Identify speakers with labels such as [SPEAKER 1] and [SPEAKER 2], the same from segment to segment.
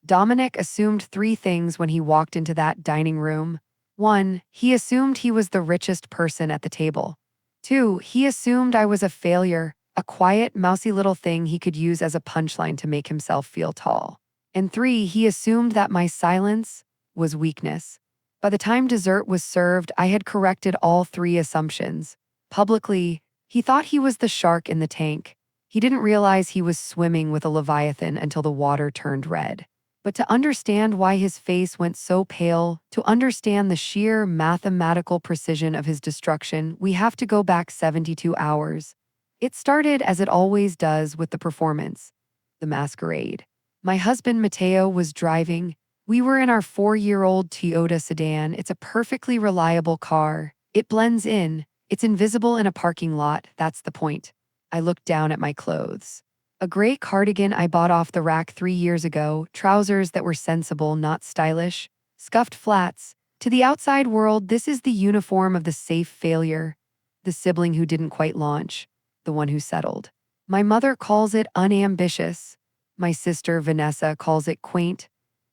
[SPEAKER 1] Dominic assumed three things when he walked into that dining room. 1. He assumed he was the richest person at the table. 2. He assumed I was a failure, a quiet, mousy little thing he could use as a punchline to make himself feel tall. And 3. He assumed that my silence was weakness. By the time dessert was served, I had corrected all three assumptions. Publicly, he thought he was the shark in the tank. He didn't realize he was swimming with a leviathan until the water turned red. But to understand why his face went so pale, to understand the sheer mathematical precision of his destruction, we have to go back 72 hours. It started as it always does with the performance, the masquerade. My husband Matteo was driving. We were in our 4-year-old Toyota sedan. It's a perfectly reliable car. It blends in. It's invisible in a parking lot. That's the point. I looked down at my clothes. A gray cardigan I bought off the rack 3 years ago, trousers that were sensible, not stylish, scuffed flats. To the outside world, this is the uniform of the safe failure, the sibling who didn't quite launch, the one who settled. My mother calls it unambitious. My sister, Vanessa, calls it quaint.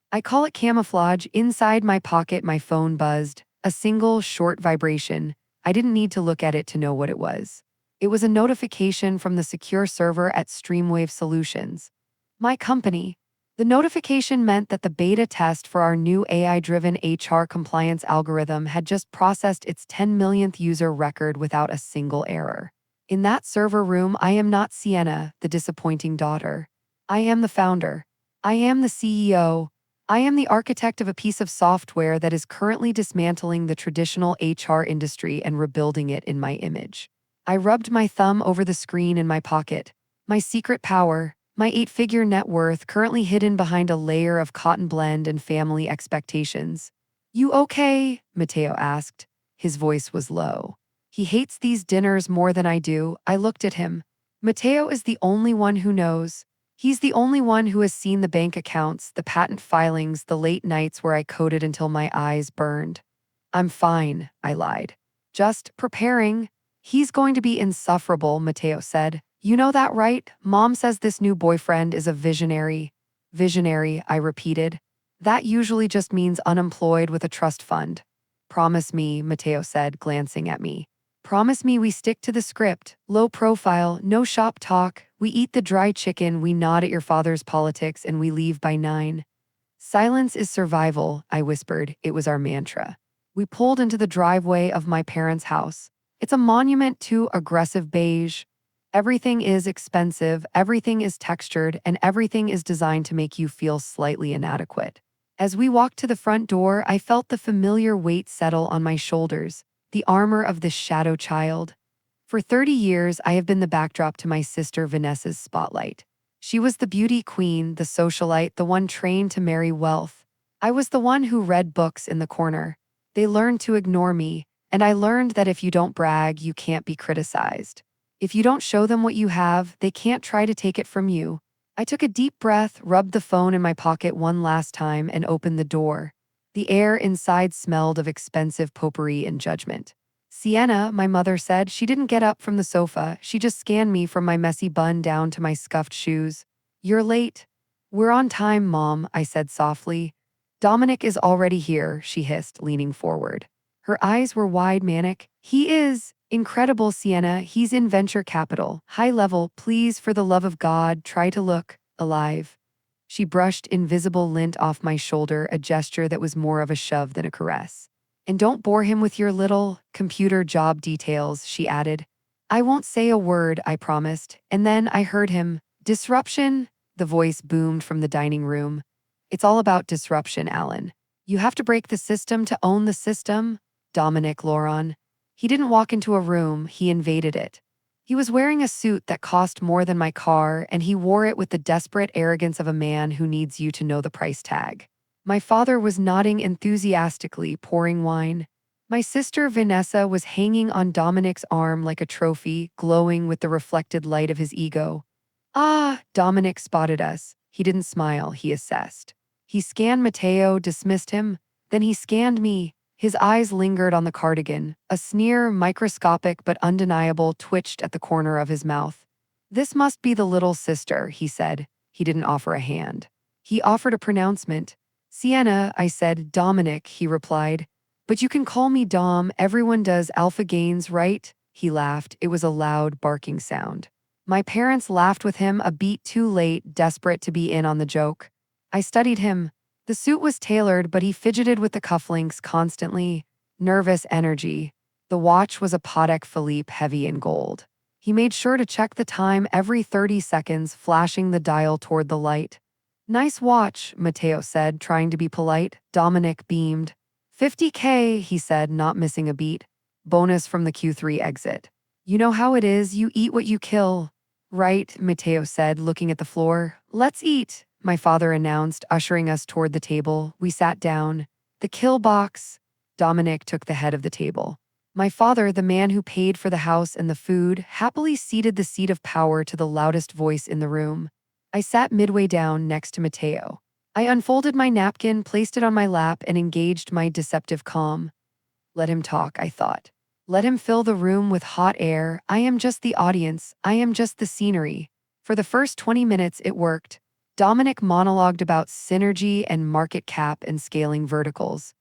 [SPEAKER 1] I call it camouflage. Inside my pocket, my phone buzzed. A single, short vibration. I didn't need to look at it to know what it was. It was a notification from the secure server at Streamwave Solutions, my company. The notification meant that the beta test for our new AI-driven HR compliance algorithm had just processed its 10 millionth user record without a single error. In that server room, I am not Sienna, the disappointing daughter. I am the founder. I am the CEO. I am the architect of a piece of software that is currently dismantling the traditional HR industry and rebuilding it in my image. I rubbed my thumb over the screen in my pocket. My secret power, my 8-figure net worth currently hidden behind a layer of cotton blend and family expectations. You okay? Matteo asked. His voice was low. He hates these dinners more than I do. I looked at him. Matteo is the only one who knows. He's the only one who has seen the bank accounts, the patent filings, the late nights where I coded until my eyes burned. I'm fine, I lied. Just preparing. He's going to be insufferable, Matteo said. You know that, right? Mom says this new boyfriend is a visionary. Visionary, I repeated. That usually just means unemployed with a trust fund. Promise me, Matteo said, glancing at me. Promise me we stick to the script. Low profile, no shop talk. We eat the dry chicken, we nod at your father's politics, and we leave by 9. Silence is survival, I whispered. It was our mantra. We pulled into the driveway of my parents' house. It's a monument to aggressive beige. Everything is expensive, everything is textured, and everything is designed to make you feel slightly inadequate. As we walked to the front door, I felt the familiar weight settle on my shoulders, the armor of this shadow child. For 30 years, I have been the backdrop to my sister Vanessa's spotlight. She was the beauty queen, the socialite, the one trained to marry wealth. I was the one who read books in the corner. They learned to ignore me. And I learned that if you don't brag, you can't be criticized. If you don't show them what you have, they can't try to take it from you. I took a deep breath, rubbed the phone in my pocket one last time, and opened the door. The air inside smelled of expensive potpourri and judgment. Sienna, my mother said. She didn't get up from the sofa. She just scanned me from my messy bun down to my scuffed shoes. You're late. We're on time, Mom, I said softly. Dominic is already here, she hissed, leaning forward. Her eyes were wide, manic. He is incredible, Sienna. He's in venture capital, high level. Please, for the love of God, try to look alive. She brushed invisible lint off my shoulder, a gesture that was more of a shove than a caress. And don't bore him with your little computer job details, she added. I won't say a word, I promised. And then I heard him. Disruption? The voice boomed from the dining room. It's all about disruption, Alan. You have to break the system to own the system. Dominic Loron. He didn't walk into a room, he invaded it. He was wearing a suit that cost more than my car, and he wore it with the desperate arrogance of a man who needs you to know the price tag. My father was nodding enthusiastically, pouring wine. My sister Vanessa was hanging on Dominic's arm like a trophy, glowing with the reflected light of his ego. Ah, Dominic spotted us. He didn't smile, he assessed. He scanned Matteo, dismissed him. Then he scanned me. His eyes lingered on the cardigan. A sneer, microscopic but undeniable, twitched at the corner of his mouth. This must be the little sister, he said. He didn't offer a hand. He offered a pronouncement. Sienna, I said. Dominic, he replied. But you can call me Dom, everyone does. Alpha Gains, right? He laughed. It was a loud, barking sound. My parents laughed with him, a beat too late, desperate to be in on the joke. I studied him. The suit was tailored, but he fidgeted with the cufflinks constantly. Nervous energy. The watch was a Patek Philippe, heavy in gold. He made sure to check the time every 30 seconds, flashing the dial toward the light. Nice watch, Matteo said, trying to be polite. Dominic beamed. 50K, he said, not missing a beat. Bonus from the Q3 exit. You know how it is, you eat what you kill. Right, Matteo said, looking at the floor. Let's eat, my father announced, ushering us toward the table. We sat down. The kill box. Dominic took the head of the table. My father, the man who paid for the house and the food, happily ceded the seat of power to the loudest voice in the room. I sat midway down next to Matteo. I unfolded my napkin, placed it on my lap, and engaged my deceptive calm. Let him talk, I thought. Let him fill the room with hot air. I am just the audience. I am just the scenery. For the first 20 minutes, it worked. Dominic monologued about synergy and market cap and scaling verticals.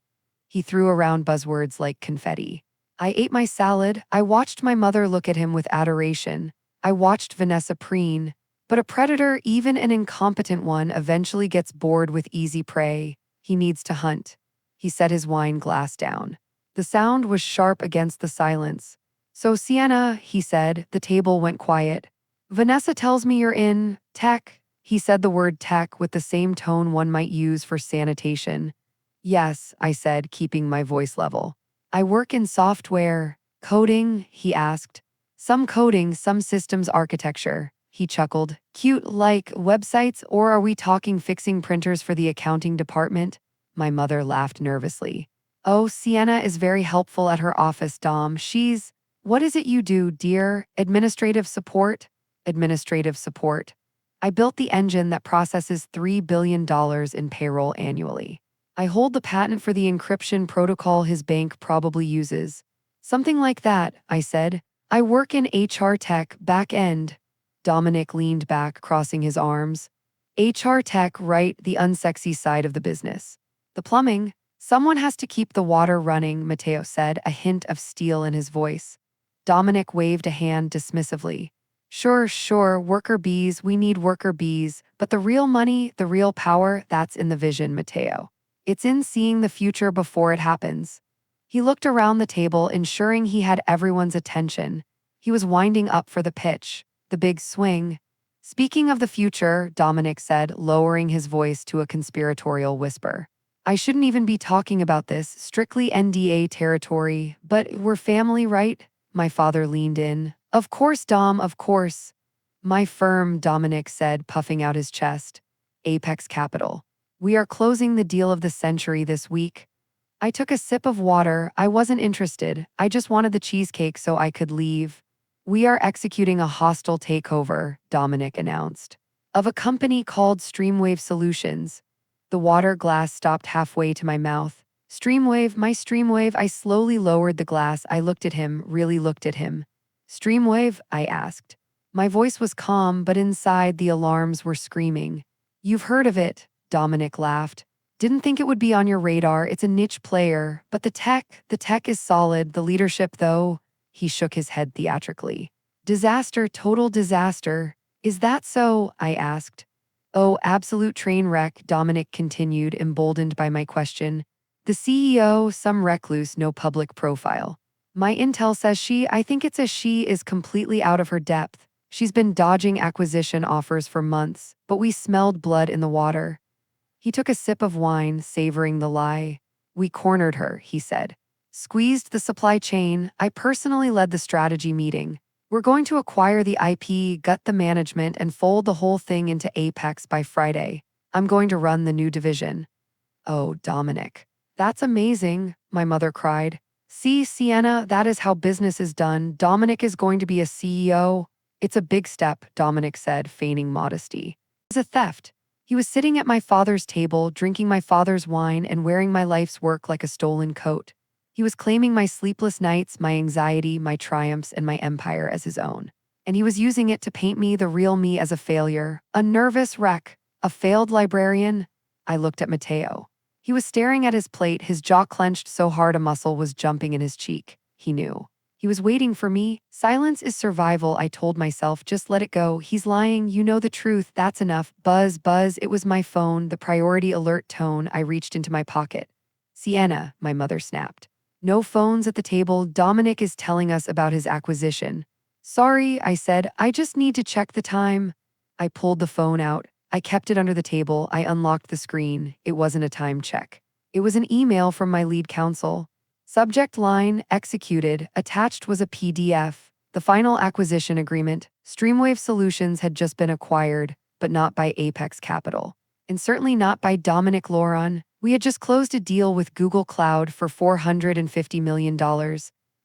[SPEAKER 1] He threw around buzzwords like confetti. I ate my salad. I watched my mother look at him with adoration. I watched Vanessa preen. But a predator, even an incompetent one, eventually gets bored with easy prey. He needs to hunt. He set his wine glass down. The sound was sharp against the silence. So, Sienna, he said. The table went quiet. Vanessa tells me you're in tech. He said the word tech with the same tone one might use for sanitation. Yes, I said, keeping my voice level. I work in software. Coding, he asked. Some coding, some systems architecture. He chuckled. Cute, like websites, or are we talking fixing printers for the accounting department? My mother laughed nervously. Oh, Sienna is very helpful at her office, Dom. What is it you do, dear? Administrative support? Administrative support. I built the engine that processes $3 billion in payroll annually. I hold the patent for the encryption protocol his bank probably uses. Something like that, I said. I work in HR tech, back end. Dominic leaned back, crossing his arms. HR tech, right, the unsexy side of the business. The plumbing. Someone has to keep the water running, Matteo said, a hint of steel in his voice. Dominic waved a hand dismissively. Sure, worker bees, we need worker bees, but the real money, the real power, that's in the vision, Matteo. It's in seeing the future before it happens. He looked around the table, ensuring he had everyone's attention. He was winding up for the pitch, the big swing. Speaking of the future, Dominic said, lowering his voice to a conspiratorial whisper. I shouldn't even be talking about this, strictly NDA territory, but we're family, right? My father leaned in. Of course, Dom, of course. My firm, Dominic said, puffing out his chest. Apex Capital. We are closing the deal of the century this week. I took a sip of water. I wasn't interested. I just wanted the cheesecake so I could leave. We are executing a hostile takeover, Dominic announced, of a company called Streamwave Solutions. The water glass stopped halfway to my mouth. Streamwave, my Streamwave. I slowly lowered the glass. I looked at him, really looked at him. Streamwave? I asked. My voice was calm, but inside the alarms were screaming. You've heard of it, Dominic laughed. Didn't think it would be on your radar. It's a niche player, but the tech is solid. The leadership, though, he shook his head theatrically. Disaster, total disaster. Is that so? I asked. Oh, absolute train wreck, Dominic continued, emboldened by my question. The CEO, some recluse, no public profile. My intel says I think it's a she is completely out of her depth. She's been dodging acquisition offers for months, but we smelled blood in the water. He took a sip of wine, savoring the lie. We cornered her, he said. Squeezed the supply chain. I personally led the strategy meeting. We're going to acquire the IP, gut the management, and fold the whole thing into Apex by Friday. I'm going to run the new division. Oh, Dominic. That's amazing, my mother cried. See, Sienna, that is how business is done. Dominic is going to be a CEO. It's a big step, Dominic said, feigning modesty. It was a theft. He was sitting at my father's table, drinking my father's wine and wearing my life's work like a stolen coat. He was claiming my sleepless nights, my anxiety, my triumphs, and my empire as his own. And he was using it to paint me, the real me, as a failure, a nervous wreck, A failed librarian? I looked at Mateo. He was staring at his plate, his jaw clenched so hard a muscle was jumping in his cheek. He knew. He was waiting for me. Silence is survival, I told myself. Just let it go. He's lying. You know the truth. That's enough. Buzz, buzz. It was my phone, the priority alert tone. I reached into my pocket. Sienna, my mother snapped. No phones at the table. Dominic is telling us about his acquisition. Sorry, I said. I just need to check the time. I pulled the phone out. I kept it under the table. I unlocked the screen. It wasn't a time check. It was an email from my lead counsel. Subject line, executed. Attached was a PDF. The final acquisition agreement. Streamwave Solutions had just been acquired, but not by Apex Capital. And certainly not by Dominic Loron. We had just closed a deal with Google Cloud for $450 million.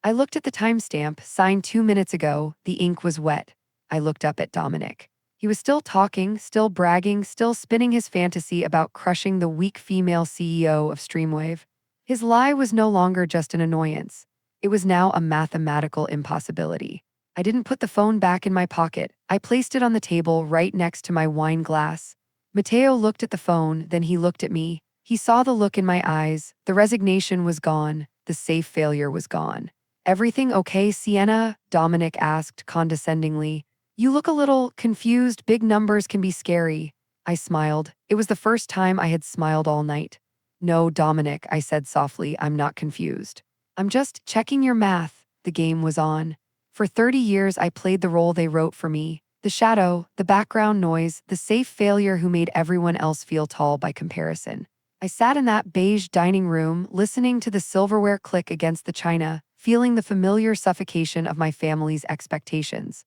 [SPEAKER 1] I looked at the timestamp, signed 2 minutes ago. The ink was wet. I looked up at Dominic. He was still talking, still bragging, still spinning his fantasy about crushing the weak female CEO of Streamwave. His lie was no longer just an annoyance. It was now a mathematical impossibility. I didn't put the phone back in my pocket. I placed it on the table right next to my wine glass. Mateo looked at the phone, then he looked at me. He saw the look in my eyes. The resignation was gone. The safe failure was gone. Everything okay, Sienna? Dominic asked condescendingly. You look a little confused. Big numbers can be scary. I smiled. It was the first time I had smiled all night. No, Dominic, I said softly, I'm not confused. I'm just checking your math. The game was on. For 30 years, I played the role they wrote for me. The shadow, the background noise, the safe failure who made everyone else feel tall by comparison. I sat in that beige dining room, listening to the silverware click against the china, feeling the familiar suffocation of my family's expectations.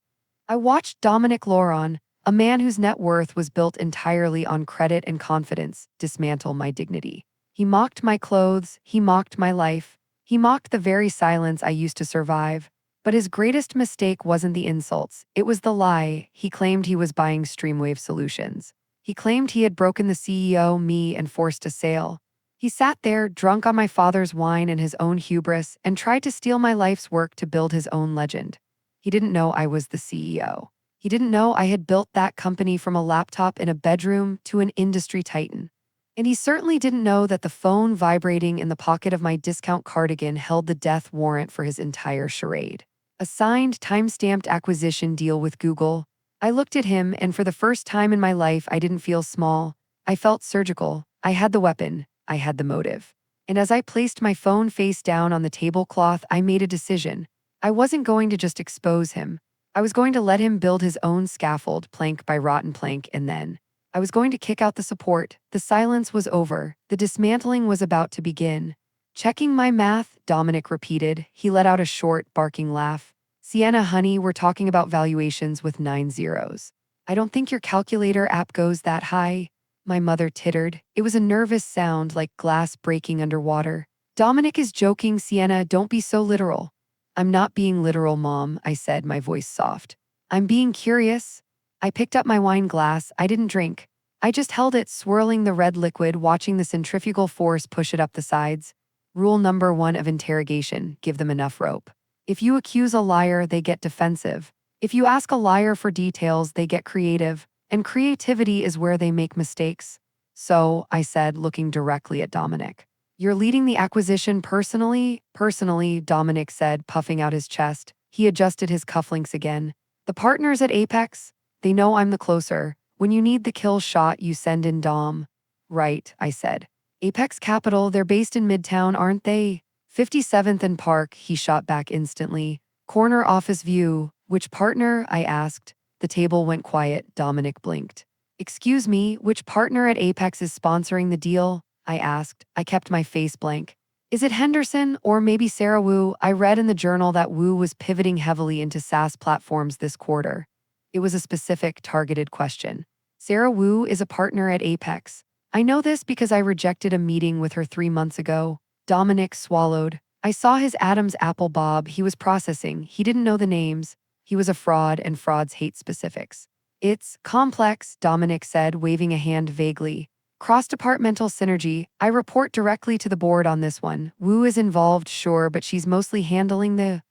[SPEAKER 1] I watched Dominic Loron, a man whose net worth was built entirely on credit and confidence, dismantle my dignity. He mocked my clothes, he mocked my life, he mocked the very silence I used to survive. But his greatest mistake wasn't the insults, it was the lie. He claimed he was buying Streamwave Solutions. He claimed he had broken the CEO, me, and forced a sale. He sat there, drunk on my father's wine and his own hubris, and tried to steal my life's work to build his own legend. He didn't know I was the CEO. He didn't know I had built that company from a laptop in a bedroom to an industry titan. And he certainly didn't know that the phone vibrating in the pocket of my discount cardigan held the death warrant for his entire charade. A signed, time-stamped acquisition deal with Google. I looked at him, and for the first time in my life, I didn't feel small. I felt surgical. I had the weapon. I had the motive. And as I placed my phone face down on the tablecloth, I made a decision. I wasn't going to just expose him. I was going to let him build his own scaffold, plank by rotten plank, and then I was going to kick out the support. The silence was over. The dismantling was about to begin. Checking my math, Dominic repeated. He let out a short, barking laugh. Sienna, honey, we're talking about valuations with 9 zeros. I don't think your calculator app goes that high. My mother tittered. It was a nervous sound like glass breaking underwater. Dominic is joking, Sienna, don't be so literal. I'm not being literal, Mom, I said, my voice soft. I'm being curious. I picked up my wine glass. I didn't drink. I just held it, swirling the red liquid, watching the centrifugal force push it up the sides. Rule number 1 of interrogation, give them enough rope. If you accuse a liar, they get defensive. If you ask a liar for details, they get creative. And creativity is where they make mistakes. So, I said, looking directly at Dominic. You're leading the acquisition personally? Personally, Dominic said, puffing out his chest. He adjusted his cufflinks again. The partners at Apex? They know I'm the closer. When you need the kill shot, you send in Dom. Right, I said. Apex Capital, they're based in Midtown, aren't they? 57th and Park, he shot back instantly. Corner office view. Which partner? I asked. The table went quiet. Dominic blinked. Excuse me, which partner at Apex is sponsoring the deal? I asked. I kept my face blank. Is it Henderson or maybe Sarah Wu? I read in the journal that Wu was pivoting heavily into SaaS platforms this quarter. It was a specific, targeted question. Sarah Wu is a partner at Apex. I know this because I rejected a meeting with her 3 months ago. Dominic swallowed. I saw his Adam's apple bob. He was processing. He didn't know the names. He was a fraud, and frauds hate specifics. It's complex, Dominic said, waving a hand vaguely. Cross-departmental synergy. I report directly to the board on this one. Wu is involved, sure, but she's mostly handling the,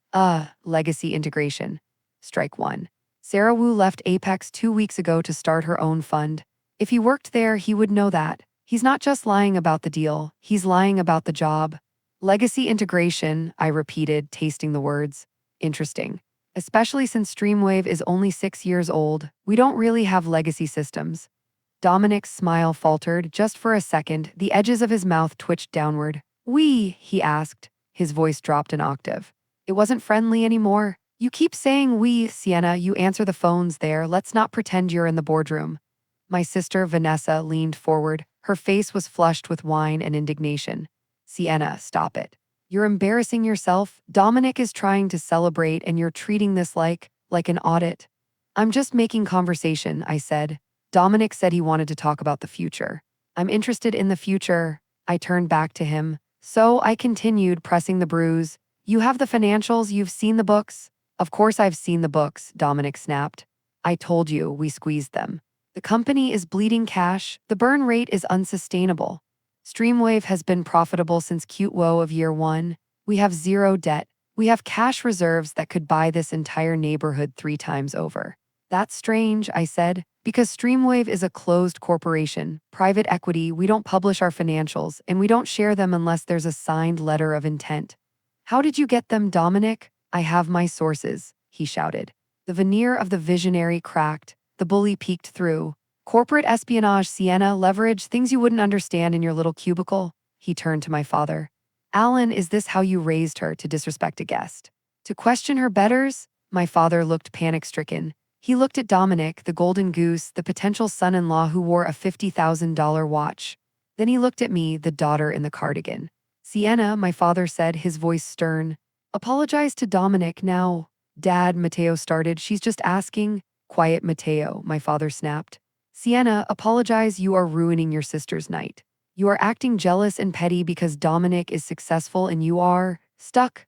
[SPEAKER 1] legacy integration. Strike 1. Sarah Wu left Apex 2 weeks ago to start her own fund. If he worked there, he would know that. He's not just lying about the deal, he's lying about the job. Legacy integration, I repeated, tasting the words. Interesting. Especially since Streamwave is only 6 years old, we don't really have legacy systems. Dominic's smile faltered just for a second, the edges of his mouth twitched downward. We, he asked. His voice dropped an octave. It wasn't friendly anymore. You keep saying we, Sienna, you answer the phones there, let's not pretend you're in the boardroom. My sister, Vanessa, leaned forward. Her face was flushed with wine and indignation. Sienna, stop it. You're embarrassing yourself. Dominic is trying to celebrate and you're treating this like an audit. I'm just making conversation, I said. Dominic said he wanted to talk about the future. I'm interested in the future. I turned back to him. So I continued, pressing the bruise. You have the financials, you've seen the books? Of course I've seen the books, Dominic snapped. I told you, we squeezed them. The company is bleeding cash. The burn rate is unsustainable. Streamwave has been profitable since Q1 of year one. We have zero debt. We have cash reserves that could buy this entire neighborhood 3 times over. That's strange, I said, because Streamwave is a closed corporation, private equity, we don't publish our financials, and we don't share them unless there's a signed letter of intent. How did you get them, Dominic? I have my sources, he shouted. The veneer of the visionary cracked. The bully peeked through. Corporate espionage, Sienna, leverage, things you wouldn't understand in your little cubicle. He turned to my father. Alan, is this how you raised her, to disrespect a guest? To question her betters? My father looked panic-stricken. He looked at Dominic, the golden goose, the potential son-in-law who wore a $50,000 watch. Then he looked at me, the daughter in the cardigan. Sienna, my father said, his voice stern. Apologize to Dominic now. Dad, Mateo started, she's just asking. Quiet, Mateo, my father snapped. Sienna, apologize, you are ruining your sister's night. You are acting jealous and petty because Dominic is successful and you are stuck,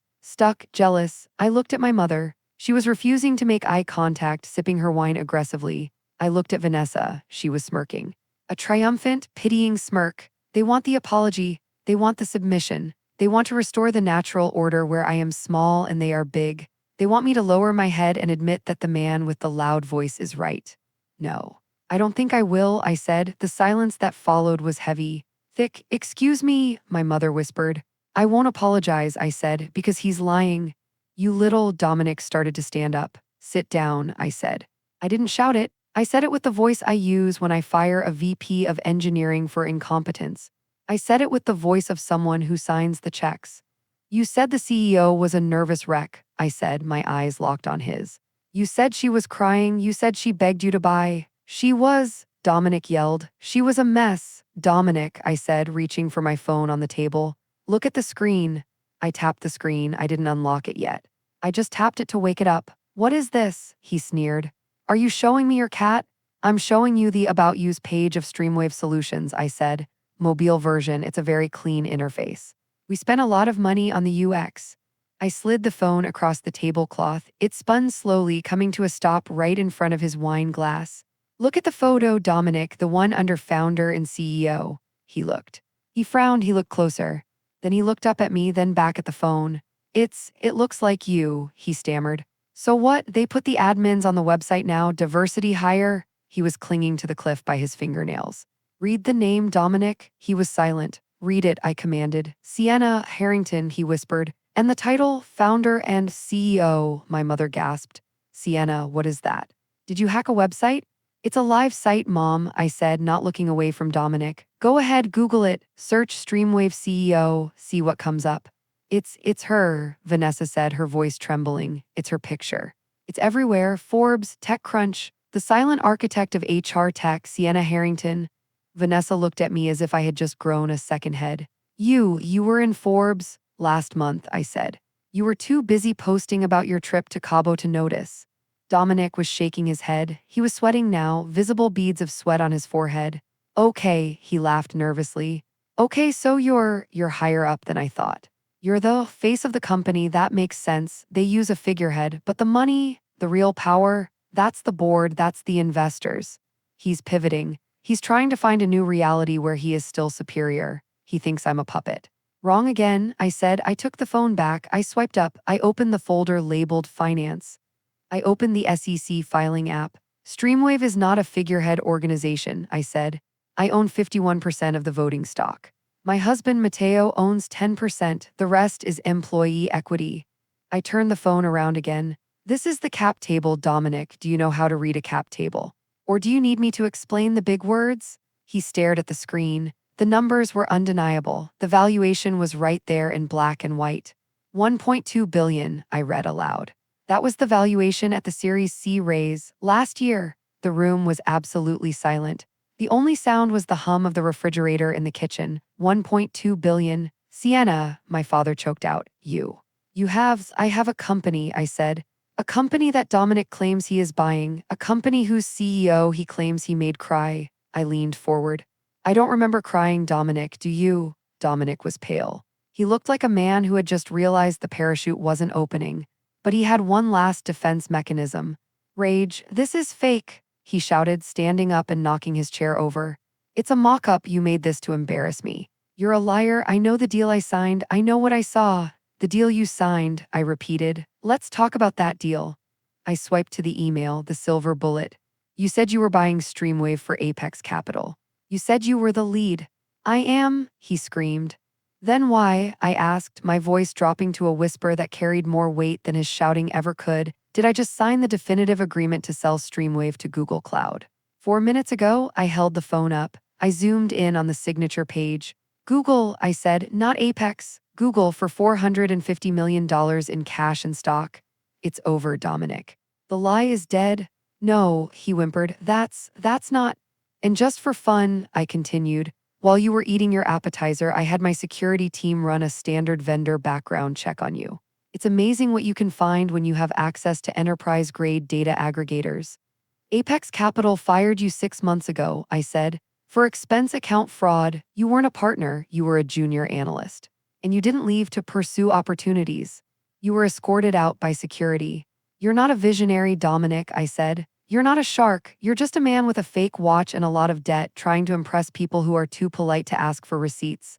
[SPEAKER 1] jealous. I looked at my mother. She was refusing to make eye contact, sipping her wine aggressively. I looked at Vanessa. She was smirking. A triumphant, pitying smirk. They want the apology. They want the submission. They want to restore the natural order where I am small and they are big. They want me to lower my head and admit that the man with the loud voice is right. No. I don't think I will, I said. The silence that followed was heavy. Thick. Excuse me, my mother whispered. I won't apologize, I said, because he's lying. You little, Dominic started to stand up. Sit down, I said. I didn't shout it. I said it with the voice I use when I fire a VP of engineering for incompetence. I said it with the voice of someone who signs the checks. You said the CEO was a nervous wreck, I said, my eyes locked on his. You said she was crying, you said she begged you to buy. She was, Dominic yelled. She was a mess. Dominic, I said, reaching for my phone on the table. Look at the screen. I tapped the screen, I didn't unlock it yet. I just tapped it to wake it up. What is this? He sneered. Are you showing me your cat? I'm showing you the About You's page of Streamwave Solutions, I said. Mobile version, it's a very clean interface. We spent a lot of money on the UX. I slid the phone across the tablecloth. It spun slowly, coming to a stop right in front of his wine glass. Look at the photo, Dominic, the one under founder and CEO. He looked. He frowned, he looked closer. Then he looked up at me, then back at the phone. It looks like you, he stammered. So what? They put the admins on the website now, diversity hire? He was clinging to the cliff by his fingernails. Read the name, Dominic. He was silent. Read it, I commanded. Sienna Harrington, he whispered. And the title, founder and CEO, my mother gasped. Sienna, what is that? Did you hack a website? It's a live site, Mom, I said, not looking away from Dominic. Go ahead, Google it. Search Streamwave CEO, see what comes up. It's her, Vanessa said, her voice trembling. It's her picture. It's everywhere, Forbes, TechCrunch, the silent architect of HR tech, Sienna Harrington. Vanessa looked at me as if I had just grown a second head. You were in Forbes last month, I said. You were too busy posting about your trip to Cabo to notice. Dominic was shaking his head. He was sweating now, visible beads of sweat on his forehead. Okay, he laughed nervously. Okay, so you're higher up than I thought. You're the face of the company, that makes sense. They use a figurehead, but the money, the real power, that's the board, that's the investors. He's pivoting. He's trying to find a new reality where he is still superior. He thinks I'm a puppet. Wrong again, I said. I took the phone back. I swiped up. I opened the folder labeled Finance. I opened the SEC filing app. Streamwave is not a figurehead organization, I said. I own 51% of the voting stock. My husband Matteo owns 10%, the rest is employee equity. I turned the phone around again. This is the cap table, Dominic. Do you know how to read a cap table? Or do you need me to explain the big words? He stared at the screen. The numbers were undeniable. The valuation was right there in black and white. 1.2 billion, I read aloud. That was the valuation at the Series C raise last year. The room was absolutely silent. The only sound was the hum of the refrigerator in the kitchen. 1.2 billion. Sienna, my father choked out. I have a company, I said. A company that Dominic claims he is buying. A company whose CEO he claims he made cry. I leaned forward. I don't remember crying, Dominic, do you? Dominic was pale. He looked like a man who had just realized the parachute wasn't opening. But he had one last defense mechanism. Rage. This is fake, he shouted, standing up and knocking his chair over. It's a mock-up. You made this to embarrass me. You're a liar. I know the deal I signed. I know what I saw. The deal you signed, I repeated. Let's talk about that deal. I swiped to the email, the silver bullet. You said you were buying Streamwave for Apex Capital. You said you were the lead. I am, he screamed. Then why, I asked, my voice dropping to a whisper that carried more weight than his shouting ever could, did I just sign the definitive agreement to sell Streamwave to Google Cloud? 4 minutes ago, I held the phone up. I zoomed in on the signature page. Google, I said, not Apex. Google for $450 million in cash and stock. It's over, Dominic. The lie is dead. No, he whimpered, that's not. And just for fun, I continued, while you were eating your appetizer, I had my security team run a standard vendor background check on you. It's amazing what you can find when you have access to enterprise-grade data aggregators. Apex Capital fired you 6 months ago, I said. For expense account fraud, you weren't a partner, you were a junior analyst. And you didn't leave to pursue opportunities. You were escorted out by security. You're not a visionary, Dominic, I said. You're not a shark. You're just a man with a fake watch and a lot of debt trying to impress people who are too polite to ask for receipts.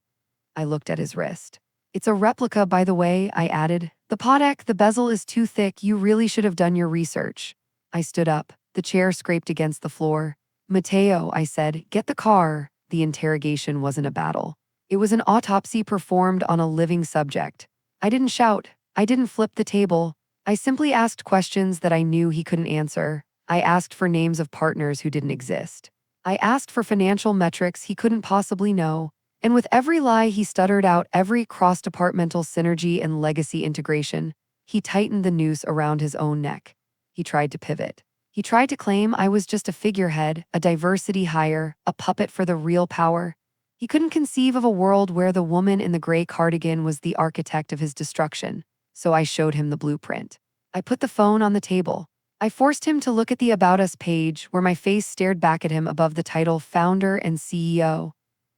[SPEAKER 1] I looked at his wrist. It's a replica, by the way, I added. The Podec, the bezel is too thick. You really should have done your research. I stood up. The chair scraped against the floor. Matteo, I said, get the car. The interrogation wasn't a battle. It was an autopsy performed on a living subject. I didn't shout. I didn't flip the table. I simply asked questions that I knew he couldn't answer. I asked for names of partners who didn't exist. I asked for financial metrics he couldn't possibly know. And with every lie he stuttered out, every cross-departmental synergy and legacy integration, he tightened the noose around his own neck. He tried to pivot. He tried to claim I was just a figurehead, a diversity hire, a puppet for the real power. He couldn't conceive of a world where the woman in the gray cardigan was the architect of his destruction. So I showed him the blueprint. I put the phone on the table. I forced him to look at the About Us page where my face stared back at him above the title Founder and CEO.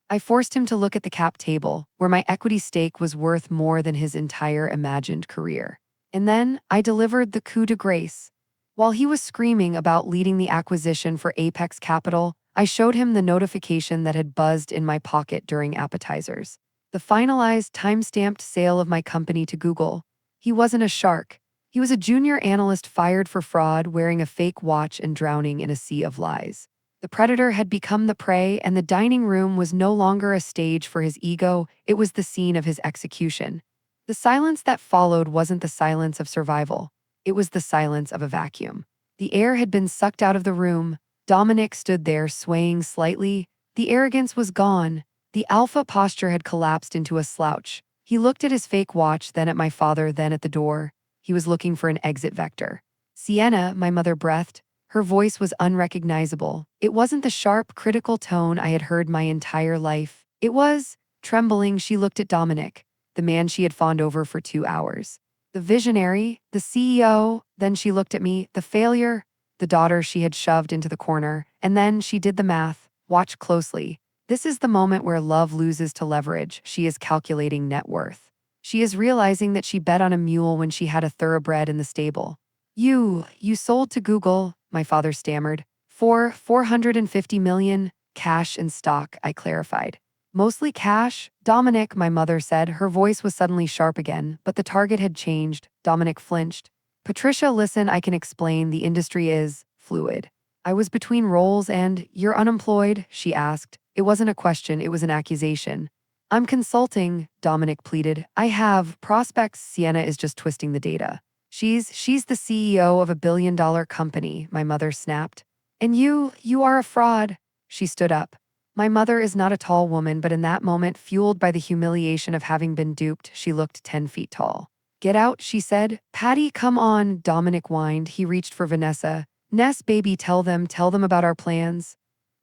[SPEAKER 1] I forced him to look at the cap table where my equity stake was worth more than his entire imagined career. And then I delivered the coup de grace. While he was screaming about leading the acquisition for Apex Capital, I showed him the notification that had buzzed in my pocket during appetizers. The finalized, time-stamped sale of my company to Google. He wasn't a shark. He was a junior analyst fired for fraud, wearing a fake watch and drowning in a sea of lies. The predator had become the prey, and the dining room was no longer a stage for his ego, it was the scene of his execution. The silence that followed wasn't the silence of survival. It was the silence of a vacuum. The air had been sucked out of the room. Dominic stood there, swaying slightly. The arrogance was gone. The alpha posture had collapsed into a slouch. He looked at his fake watch, then at my father, then at the door. He was looking for an exit vector. Sienna, my mother breathed. Her voice was unrecognizable. It wasn't the sharp, critical tone I had heard my entire life. It was, trembling, she looked at Dominic, the man she had fawned over for 2 hours. The visionary, the CEO, then she looked at me, the failure, the daughter she had shoved into the corner, and then she did the math. Watch closely. This is the moment where love loses to leverage. She is calculating net worth. She is realizing that she bet on a mule when she had a thoroughbred in the stable. You sold to Google, my father stammered. For $450 million, cash and stock, I clarified. Mostly cash, Dominic, my mother said. Her voice was suddenly sharp again, but the target had changed. Dominic flinched. Patricia, listen, I can explain. The industry is fluid. I was between roles and, you're unemployed? She asked. It wasn't a question, it was an accusation. I'm consulting, Dominic pleaded. I have prospects. Sienna is just twisting the data. She's the CEO of a $1 billion company, my mother snapped. And you are a fraud. She stood up. My mother is not a tall woman, but in that moment, fueled by the humiliation of having been duped, she looked 10 feet tall. Get out, she said. Patty, come on, Dominic whined. He reached for Vanessa. Ness, baby, tell them about our plans.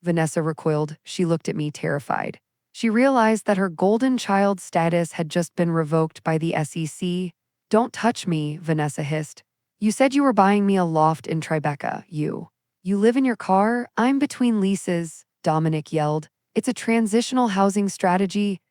[SPEAKER 1] Vanessa recoiled. She looked at me terrified. She realized that her golden child status had just been revoked by the SEC. Don't touch me, Vanessa hissed. You said you were buying me a loft in Tribeca, you. You live in your car? I'm between leases, Dominic yelled. It's a transitional housing strategy,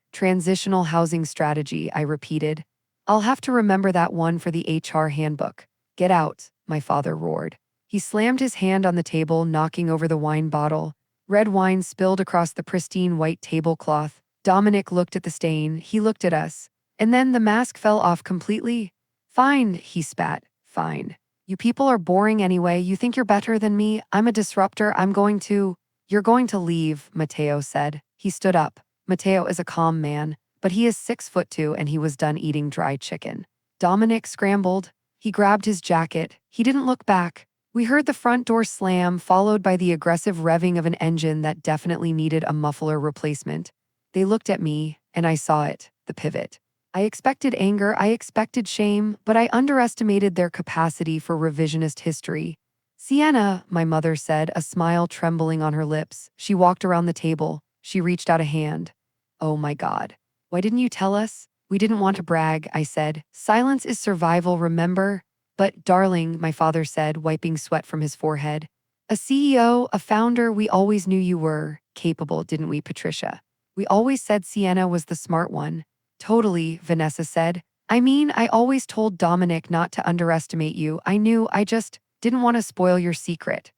[SPEAKER 1] I repeated. I'll have to remember that one for the HR handbook. Get out, my father roared. He slammed his hand on the table, knocking over the wine bottle. Red wine spilled across the pristine white tablecloth. Dominic looked at the stain. He looked at us. And then the mask fell off completely. Fine, he spat. Fine. You people are boring anyway. You think you're better than me? I'm a disruptor. You're going to leave, Matteo said. He stood up. Matteo is a calm man, but he is 6'2" and he was done eating dry chicken. Dominic scrambled. He grabbed his jacket. He didn't look back. We heard the front door slam, followed by the aggressive revving of an engine that definitely needed a muffler replacement. They looked at me, and I saw it, the pivot. I expected anger, I expected shame, but I underestimated their capacity for revisionist history. Sienna, my mother said, a smile trembling on her lips. She walked around the table. She reached out a hand. Oh my God. Why didn't you tell us? We didn't want to brag, I said. Silence is survival, remember? But, darling, my father said, wiping sweat from his forehead. A CEO, a founder, we always knew you were capable, didn't we, Patricia? We always said Sienna was the smart one. Totally, Vanessa said. I mean, I always told Dominic not to underestimate you. I just didn't want to spoil your secret.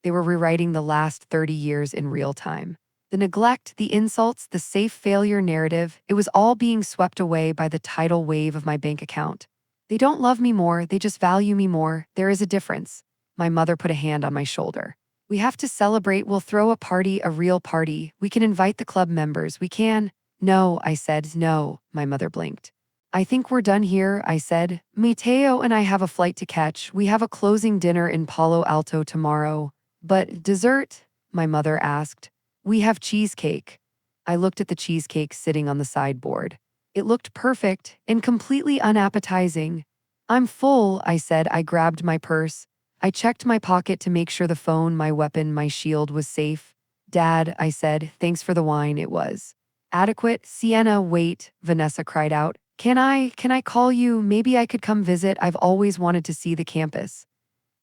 [SPEAKER 1] They were rewriting the last 30 years in real time. The neglect, the insults, the safe failure narrative, it was all being swept away by the tidal wave of my bank account. They don't love me more, they just value me more. There is a difference. My mother put a hand on my shoulder. We have to celebrate. We'll throw a party, a real party. We can invite the club members. We can. No, I said. No, my mother blinked. I think we're done here, I said. Mateo and I have a flight to catch. We have a closing dinner in Palo Alto tomorrow. But dessert? My mother asked. We have cheesecake. I looked at the cheesecake sitting on the sideboard. It looked perfect and completely unappetizing. I'm full, I said. I grabbed my purse. I checked my pocket to make sure the phone, my weapon, my shield was safe. Dad, I said, thanks for the wine. It was adequate. Sienna, wait, Vanessa cried out. Can I call you? Maybe I could come visit. I've always wanted to see the campus.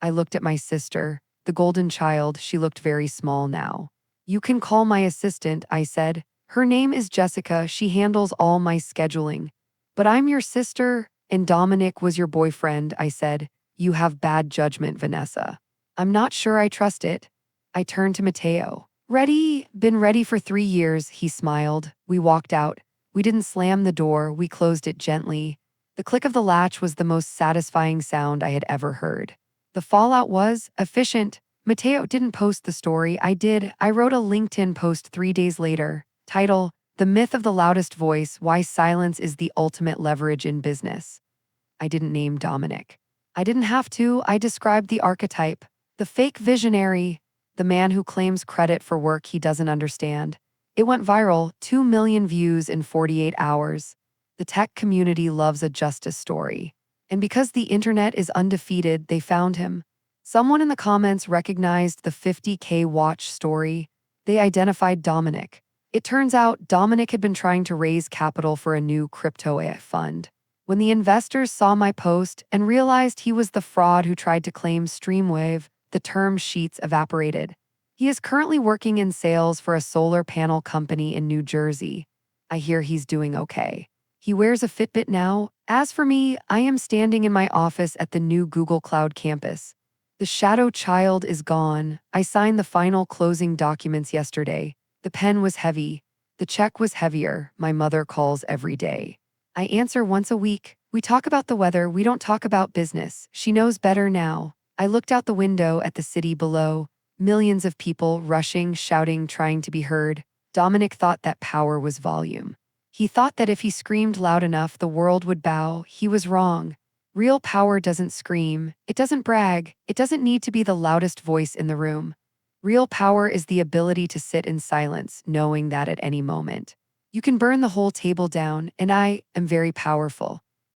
[SPEAKER 1] I looked at my sister, the golden child. She looked very small now. You can call my assistant, I said. Her name is Jessica. She handles all my scheduling. But I'm your sister, and Dominic was your boyfriend, I said. You have bad judgment, Vanessa. I'm not sure I trust it. I turned to Mateo. Ready? Been ready for 3 years, he smiled. We walked out. We didn't slam the door, we closed it gently. The click of the latch was the most satisfying sound I had ever heard. The fallout was efficient. Mateo didn't post the story, I did. I wrote a LinkedIn post 3 days later. Title, The Myth of the Loudest Voice, Why Silence is the Ultimate Leverage in Business. I didn't name Dominic. I didn't have to. I described the archetype, the fake visionary, the man who claims credit for work he doesn't understand. It went viral, 2 million views in 48 hours. The tech community loves a justice story. And because the internet is undefeated, they found him. Someone in the comments recognized the 50K watch story. They identified Dominic. It turns out Dominic had been trying to raise capital for a new crypto fund. When the investors saw my post and realized he was the fraud who tried to claim Streamwave, the term sheets evaporated. He is currently working in sales for a solar panel company in New Jersey. I hear he's doing okay. He wears a Fitbit now. As for me, I am standing in my office at the new Google Cloud campus. The shadow child is gone. I signed the final closing documents yesterday. The pen was heavy. The check was heavier. My mother calls every day. I answer once a week. We talk about the weather. We don't talk about business. She knows better now. I looked out the window at the city below. Millions of people rushing, shouting, trying to be heard. Dominic thought that power was volume. He thought that if he screamed loud enough, the world would bow. He was wrong. Real power doesn't scream. It doesn't brag. It doesn't need to be the loudest voice in the room. Real power is the ability to sit in silence, knowing that at any moment, you can burn the whole table down, and I am very powerful.